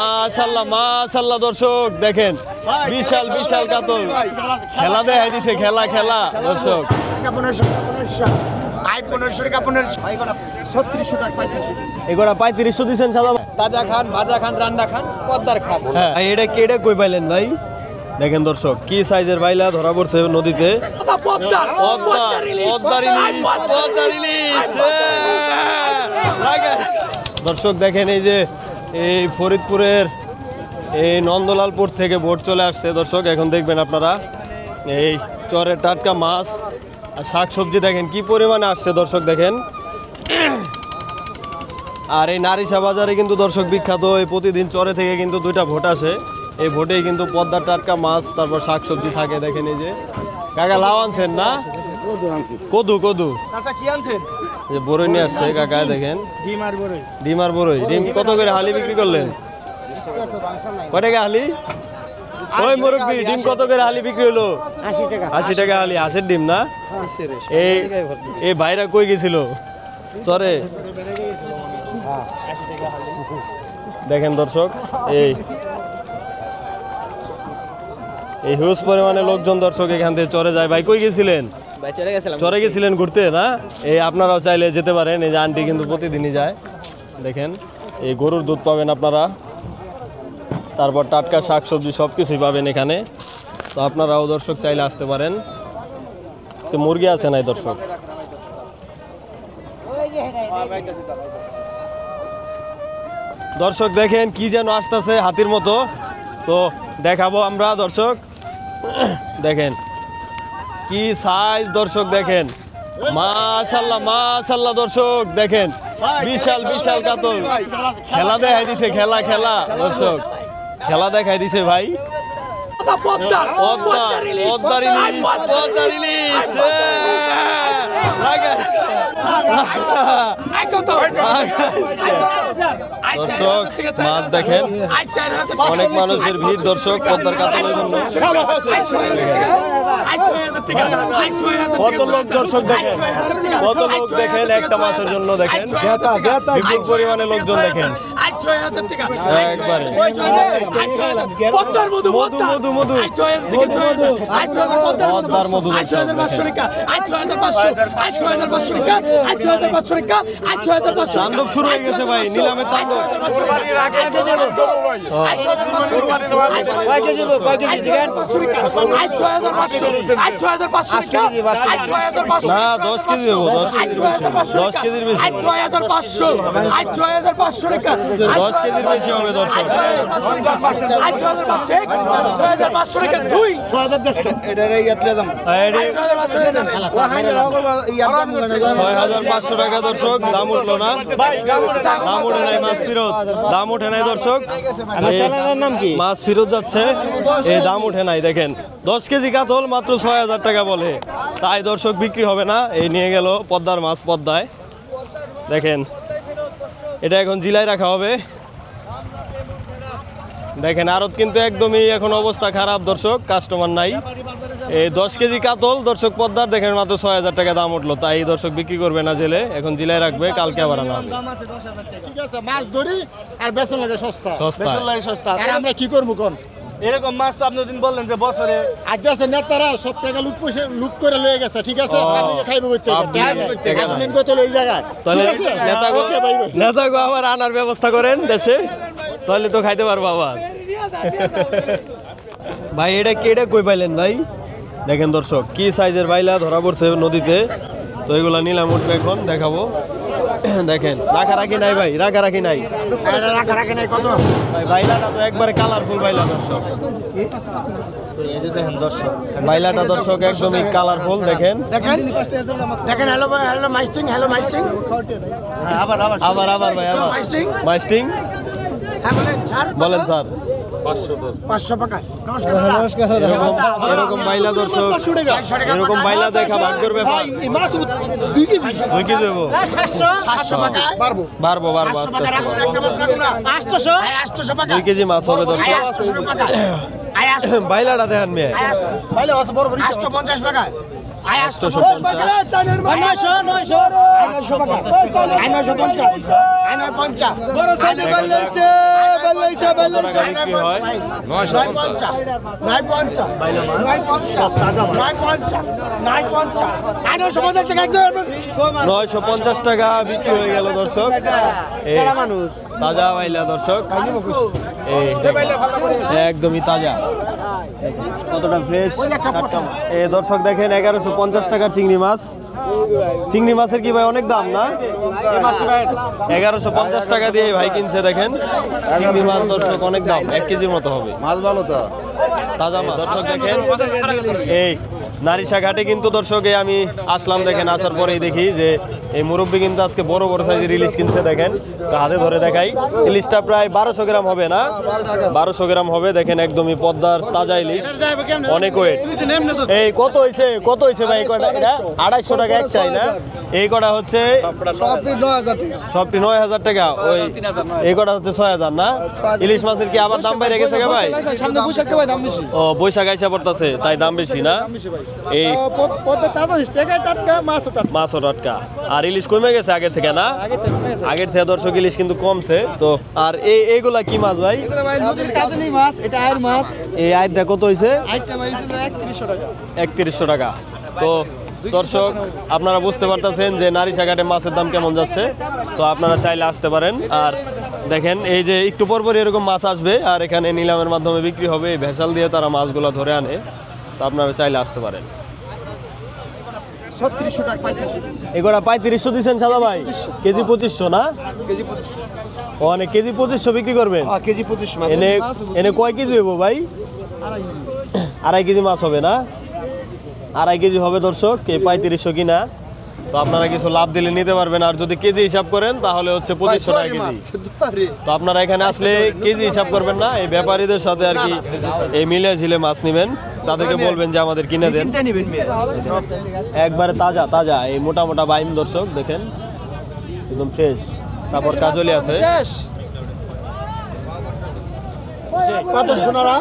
মাশাআল্লাহ মাশাআল্লাহ দর্শক দেখেন বিশাল বিশাল কাতল খেলা দেখাই দিছে খেলা খেলা দর্শক এগুলা 3500 দিচ্ছেন সাদা তাজা খান ভাজা খান রান্না খান পদ্মার খান। হ্যাঁ এটা কেটে কই পাইলেন ভাই দেখেন দর্শক কি সাইজের বাইলা ধরা পড়ছে নদীতে দর্শক দেখেন এই যে এই ফরিদপুরের এই নন্দলালপুর থেকে বোট চলে আসছে দর্শক এখন দেখবেন আপনারা এই চরের টাটকা মাছ আর শাকসবজি দেখেন কি পরিমাণে আসছে দর্শক দেখেন আর এই নারিশা বাজারে কিন্তু দর্শক বিখ্যাত এই প্রতিদিন চরে থেকে কিন্তু 2টা ভোট আসে এই ভোটেই কিন্তু পদ্মার টাটকা মাছ তারপর শাকসবজি থাকে দেখেন এই যে কাকা লাউ আনছেন না কদু কদু কি আনছেন যে বড়ই নিয়ে আসছে কাকা দেখেন ডিম আর বড়ই ডিম কত করে হালি বিক্রি করলেন কয় টাকা হালি ওই মুরব্বি ডিম কত করে হালি বিক্রি হলো 80 টাকা হালি হাঁসের ডিম না এই ভাইরা কই গেছিল চরে দেখেন দর্শক এই হিউজ পরিমাণে লোকজন দর্শক এখান থেকে চরে যায় ভাই কই গেছিলেন চরে গেছিলেন ঘুরতে না এই আপনারাও চাইলে যেতে পারেন এই যে আন্টি কিন্তু প্রতিদিনই যায় দেখেন এই গরুর দুধ পাবেন আপনারা তারপর টাটকা শাকসবজি সব কিছুই পাবেন এখানে তো আপনারাও দর্শক চাইলে আসতে পারেন আজকে মুরগি আছে নাই দর্শক দর্শক দেখেন কি যেন আসতেছে হাতির মতো তো দেখাবো আমরা দর্শক দেখেন কি সাইজ দর্শক দেখেন মাশাআল্লাহ মাশাআল্লাহ দর্শক দেখেন বিশাল বিশাল কাতল খেলা দেখাই দিছে খেলা খেলা দর্শক খেলা দেখাই দিছে ভাই দর্শক মাছ দেখেন অনেক মানুষের ভিড় দর্শক পদ্মার কাতলের জন্য কত লোক দর্শক দেখেন কত লোক দেখেন একটা মাছের জন্য দেখেন বিপুল পরিমাণে লোকজন দেখেন একবারে মধু মধু মধু মধু পদ্মার মধু তাণ্ডব শুরু হয়ে গেছে ভাই নিলামের তাণ্ডব না 10 কেজি দেবো 10 কেজির বেশি 10 কেজির বেশি হবে দর্শক $6,500 টাকা দর্শক দাম উঠলো না দাম উঠে নাই মাছ ফেরত দাম উঠে নাই দর্শক মাছ ফেরত যাচ্ছে এই দাম উঠে নাই দেখেন 10 কেজি কাতল মাত্র 6,000 টাকা বলে তাই দর্শক বিক্রি হবে না এই নিয়ে গেল পদ্মার মাছ পদ্মায় দেখেন এটা এখন জিলায় রাখা হবে দেখেন আড়ত কিন্তু একদমই এখন অবস্থা খারাপ দর্শক কাস্টমার নাই এই 10 কেজি কাতল দর্শক পদ্মার দেখেন মাত্র 6,000 টাকা দাম উঠলো তাই দর্শক বিক্রি করবে না জেলে এখন জিলায় রাখবে কালকে আবার আনা হবে মাছ ধরি আর বেচন লাগে সস্তা সস্তা আর আমরা কি করবো কোন এরকম মাছ তো আপনি দিন বললেন যে বছরে আজ আছে নেতারা সব টাকা লুট করে লয়ে গেছে ঠিক আছে আপনি খাইবো করতে আসবেন কত লই জায়গা তাহলে নেতাগো আবার আনার ব্যবস্থা করেন দেশে তাহলে তো খাইতে পারবো আবার ভাই এটা কেটে কই পাইলেন ভাই দেখেন দর্শক কি সাইজের বাইলা ধরা পড়ছে নদীতে তো এগুলা নিলাম উঠবে এখন দেখাবো দেখেন রাখারাখি নাই ভাই রাখারাখি নাই কত ভাই বাইলাটা তো একবারে কালারফুল বাইলা দর্শক বাইলাটা দর্শক একদমই কালারফুল দেখেন দেখেন হ্যালো মাইস্টিং আবার ভাই আবার মাইস্টিং বলেন স্যার 500 টাকা এরকম বাইলা দর্শক এরকম বাইলা দেখা ভাগ্যের ব্যাপার 2 কেজি দেবো 700 টাকা বাড়বো আস্তে আস্তে 2 কেজি মাছ হবে দর্শক বাইলাটা দেখেন মেয়ে বাইলা আছে বড় 850 টাকা 850 950 বড় সাইজে বাইলে হইছে কত টাকা বিক্রি হয় 950 টাকা বিক্রি হয়ে গেল দর্শক। এই তাজা বাইলা দর্শক, এই একদমই তাজা, কতটা ফ্রেশ। এই দর্শক দেখেন 1150 টাকার চিংড়ি মাছ। চিংড়ি মাছের কি ভাই অনেক দাম না? 1150 টাকা দিয়ে ভাই কিনছে। দেখেন চিংড়ি মাছ দর্শক অনেক দাম, 1 কেজির মতো হবে। মাছ ভালো তো, তাজা মাছ দর্শক। দেখেন এই নারিশা ঘাটে কিন্তু দর্শকে আমি আসলাম, দেখেন আসার পরেই দেখি যে এই মুরব্বি কিন্তু আজকে বড় বড় সাইজের ইলিশ কিনছে। দেখেন হাতে ধরে দেখাই, ইলিশটা প্রায় 1200 গ্রাম হবে না, 1200 গ্রাম হবে। দেখেন একদমই পদ্মার তাজা ইলিশ, অনেক ওয়েট। এই কত হয়েছে ভাই? 250 টাকা এক চাই না? এই কটা হচ্ছে সবটি 9000 টাকা, ওই এই কটা হচ্ছে 6000 না? ইলিশ মাছের কি আবার দাম বাইরে গেছে ভাই? ও বৈশাখ আইসা পড়তেছে তাই দাম বেশি না? এই মাছও টাটকা, আর ইলিশ কমে গেছে আগের থেকে না? আগের থেকে দর্শক ইলিশ কিন্তু কমছে তো। আর এইগুলা কি মাছ ভাই? এই আইটা কত হয়েছে? 3100 টাকা। তো দর্শক আপনারা বুঝতে পারতেছেন যে নারিশা ঘাটে মাছের দাম কেমন যাচ্ছে। তো আপনারা চাইলে আসতে পারেন। আর দেখেন এই যে একটু পর পর এরকম মাছ আসবে, আর এখানে নিলামের মাধ্যমে বিক্রি হবে। এই ভেসাল দিয়ে তারা মাছগুলো ধরে আনে, তো আপনারা চাইলে আসতে পারেন। 3600 টাকা, এগুলা 3500 দিচ্ছেন সাদা ভাই? কেজি 2500 না? ও অনেক কেজি 2500 বিক্রি করবেন? কেজি 2500। এনে কয় কেজি হইব ভাই? 2.5 কেজি মাছ হবে না? 2.5 কেজি হবে দর্শক, এই 3500 কিনা। তো আপনারা কিছু লাভ দিলে নিতে পারবেন। আর যদি কেজি হিসাব করেন তাহলে হচ্ছে 2500 টাকা কেজি। তো আপনারা এখানে আসলে কেজি হিসাব করবেন না, এই ব্যাপারীদের সাথে আর কি এই মিলে ঝিলে মাছ নেবেন, তাদেরকে বলবেন যে আমাদের কিনে দেন। একবারে তাজা তাজা এই মোটা মোটা বাইম দর্শক দেখেন, একদম ফ্রেশ। তারপর কাজলি আছে। কত সোনারা?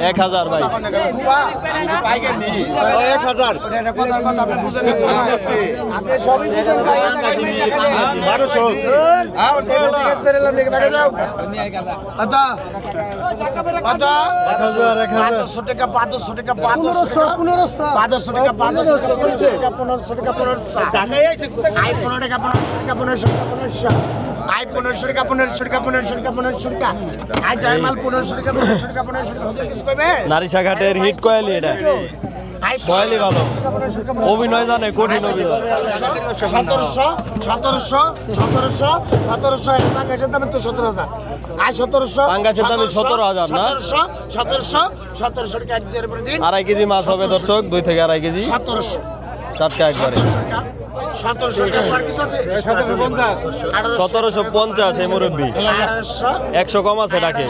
1000 ভাই। 1000 নারিশা ঘাটের হিট কয়েলি, এটা কয়েলি ভালো, অভিনয় জানে, কঠিন অভিনয়। 17,000 দামে 17,000 না? 2.5 কেজি মাছ হবে দর্শক, 2 থেকে 2.5 কেজি টাটকা একবারে। 1750 এই মুরব্বি, 100 কম আছে ডাকে।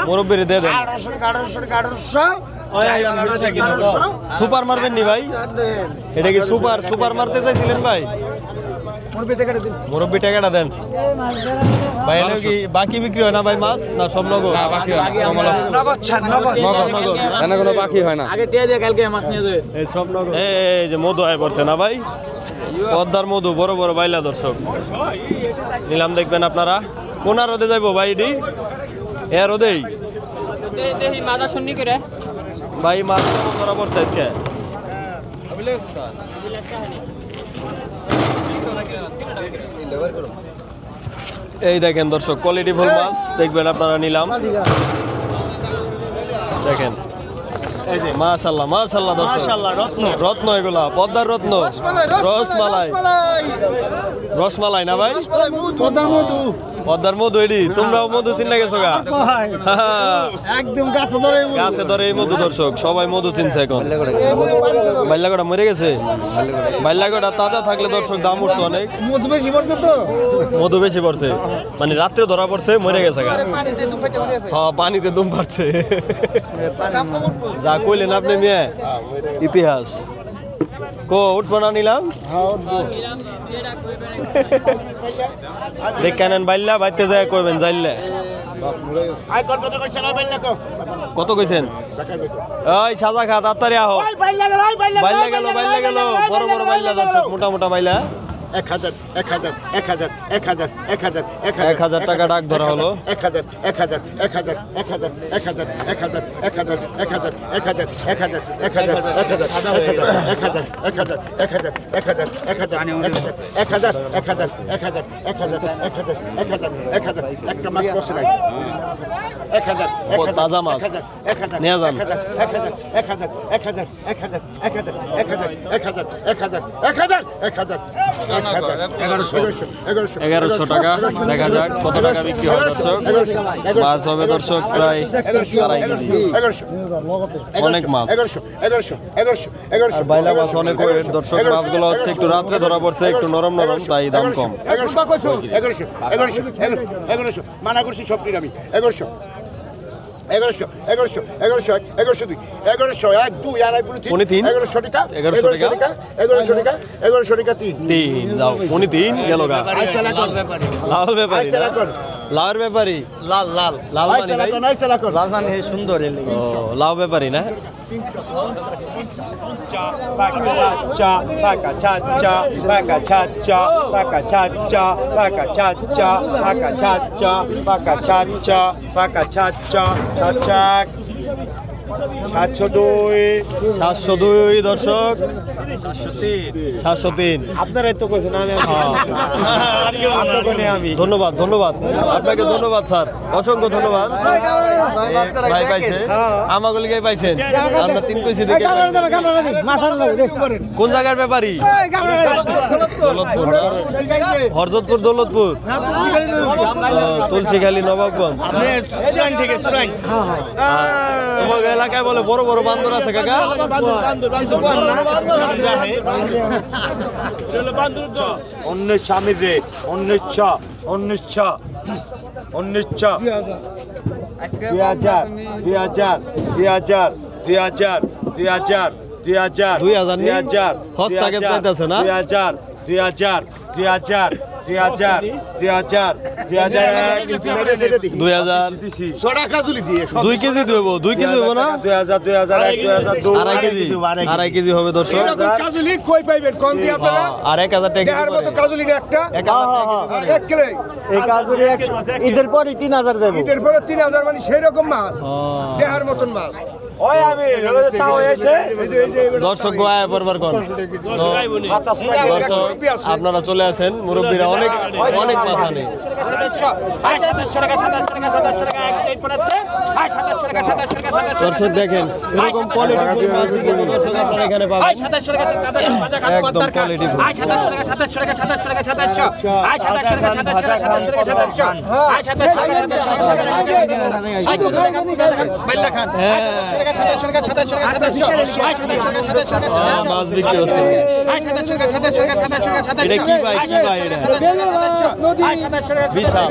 মুরব্বির দিয়ে দেন। সুপার মারবেন নি ভাই? এটা কি সুপার মারতে চাইছিলেন ভাই? মুরব্বি টাকাটা দেন ভাই। এটা কি বাকি বিক্রি হয় না ভাই মাছ, না সব নগদ? কোনো বাকি হয় না। আগে টিয়া দিয়ে কালকে মাছ নিয়ে যাবে। এই সব নগদ। এই যে মধু আয় পড়ছে না ভাই, পদ্মার মধু, বড় বড় বাইলা দর্শক। নিলাম দেখবেন আপনারা। কোন রোদে যাইবো ভাই? এডি এ রোদেই ভাই মাছ ধরা পড়ছে আজকে। এই দেখেন দর্শক কোয়ালিটি ফুল মাছ দেখবেন আপনারা। নিলাম দেখেন, মাশাআল্লাহ মাশাআল্লাহ দর্শক, রত্ন এগুলা, পদ্মার রত্ন, রসমালাই না ভাই? পদ্মার মধু। এডি তোমরাও মধু চিনে গেছো গা? একদম গাছে ধরে এই মধু দর্শক, সবাই মধু চিনছে এখন। বাইলাগড়া মরে গেছে। বাইলাগড়া তাজা থাকলে দর্শক দাম উঠতো অনেক। মধু বেশি পড়ছে তো, মধু বেশি পড়ছে মানে রাত্রে ধরা পড়ছে, মরে গেছে গা। হ্যাঁ পানিতে দুম পারছে। যা কইলেন আপনি মেয়ে ইতিহাস। কো উঠবো না? নিলাম দেখ কেন বাইল্লা বাইতে যায় কইবেন যাইলে কত কইছেন? ওই সাজা খা তাড়াতাড়ি আহো। বাইলা গেল বড় বড় বাইলা দর্শক, মোটা মোটা বাইলা। 1000 1000 1000 1000 1000 1000 টাকা ডাক ধরা হলো। 1000 1000 1000 1000 1000 1000 1000 1000 1000 1000 একটা মাছ পড়ছে নাই 1000 তাজা মাছ নিয়ে যান। 1100 টাকা। দেখা যাক কত টাকা বিক্রি হয় দর্শক। মাছ হবে দর্শক প্রায় 2.5 কেজি। অনেক মাছ আর বাইলা মাছ অনেক ওয়েট দর্শক। মাছগুলো হচ্ছে একটু রাত্রে ধরা পড়ছে, একটু নরম নরম, তাই দাম কম। 1100 মানা করছি সব আমি 1100 1100 1100 1100 1100 1100 1 2 আর 1100 টাকা 1100 টাকা 1100 টাকা 3 যাও 3 গেল গা। লাল ব্যাপারী লাল ব্যাপারী লাল লাল লাল মানে ভাই লাল মানে হে সুন্দর এর লাগি লাল ব্যাপারী না। সাতশো দুই দর্শক। 703 আপনারাই তো কইছেন আমি ধন্যবাদ ধন্যবাদ আপনাকে ধন্যবাদ স্যার, অসংখ্য ধন্যবাদ। ভাই পাইছে আমাগুলি গাই পাইছেন। আমরা 3 কইছি দেখে কোন জায়গার ব্যাপারী? দৌলতপুর হরজতপুর দৌলতপুর তুলসীখালী নবাবগঞ্জ। তোমার এলাকায় বলে বড় বড় বান্দর আছে কাকা। অন্য স্বামীর রে 1900 2000 হস্তাকে পাইতেছে না। 2000 2 কেজি দেব 2 কেজি হবো না। 2.5 কেজি 2.5 কেজি হবে দর্শক। কাজুলি কই পাইবেন কোন দি আপনারা? আর 1000 টাকা দেহার মতো কাজুলি একটা 1 কিলো এই কাজুরি ঈদের পরে 3000 যাবে। ঈদের পরে 3000 মানে সেই রকম মাছ দেহার মতন মাছ। ওই আমি তাও এসে দর্শক গোয়া পরবার কোন দর্শক আপনারা চলে আসেন, মুরব্বীরা অনেক অনেক মাছ আনে। দর্শক দেখেন এরকম কোয়ালিটি দর্শক আপনারা এখানে পাবেন একদম কোয়ালিটি। মাছ বিক্রি হচ্ছে। এটা কি ভাই কি ভাই এটা বিশাল।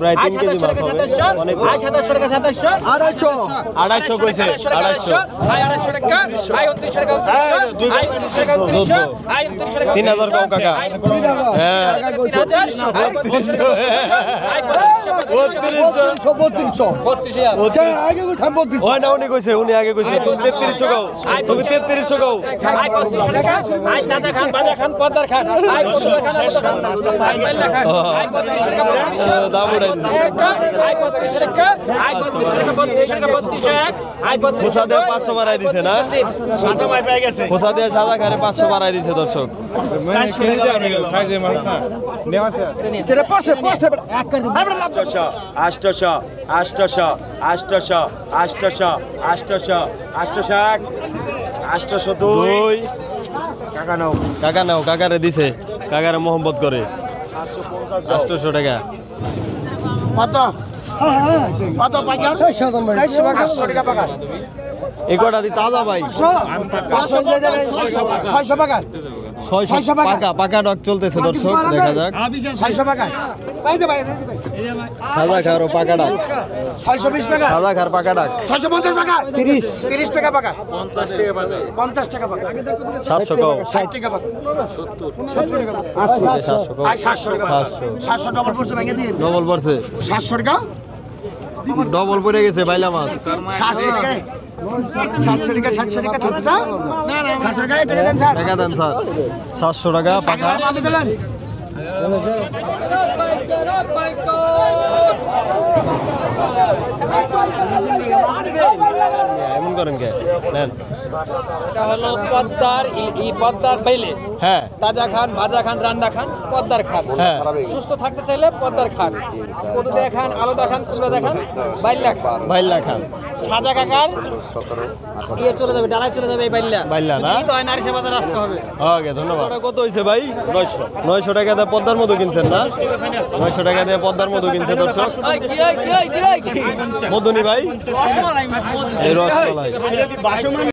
প্রায় 3 কেজি মাছ হবে। 250 কইছে 250 3000 কম কাকা। হ্যাঁ 3200 ওই না উনি কইছে, উনি আগে কইছে তুমি 3300 কও, তুমি 3300 কও। দাম উড়াই খোসা দিয়ে 500 বাড়াই দিছে না। খোসা দিয়ে সাদা খারে 500 বাড়াই দিছে দর্শক। সেটা পড়ছে 802 কাকা নাও কাকারে দিছে, কাকারে মোহাম্মত করে 800 টাকা। এই কটা দি তাজা ভাই 600 টাকা 600 পাকা পাকা ডক চলতেছে দর্শক, দেখা যাক। 600 টাকা সাদা খার ও পাকা ডাক, 620 টাকা সাদা খার পাকা ডাক 650 টাকা 30 টাকা পাকা 50 টাকা পাকা 700 কও, 60 টাকা পাকা 70 টাকা পাকা 700 কও, 700 টাকা 700 ডবল পড়ছে ভেঙে দিন ডবল পড়ছে, 700 টাকা ডবল পড়ে গেছে বাইলা মাছ। 700 টাকা 700 টাকা 700 টাকা 700 টাকা এটা দেন স্যার টাকা দেন স্যার। 700 টাকা পাকা। আপনি দিলেন এমন করেন কে নেন। এটা হলো পদ্মার পদ্মার বাইলে হ্যাঁ তাজা খান, ভাজা খান, রান্না খান, পদ্মার খান। হ্যাঁ সুস্থ থাকতে চাইলে পদ্মার খান, কদু দেখান, আলু দেখান, কুমড়া দেখান, বাইল্লা খান। বাইলা খান। সাজা কাকার ইয়ে চলে যাবে, ডালায় চলে যাবে এই বাইল্লা। বাইল্লা না? তো হয় নারী সেবা আসতে হবে। ওকে ধন্যবাদ। কত হইছে ভাই? 900 টাকা দিয়ে পদ্মার মধু কিনছেন না? 900 টাকা দিয়ে পদ্মার মধু কিনছে দর্শক। মধুনি ভাই, এই রসমালাই।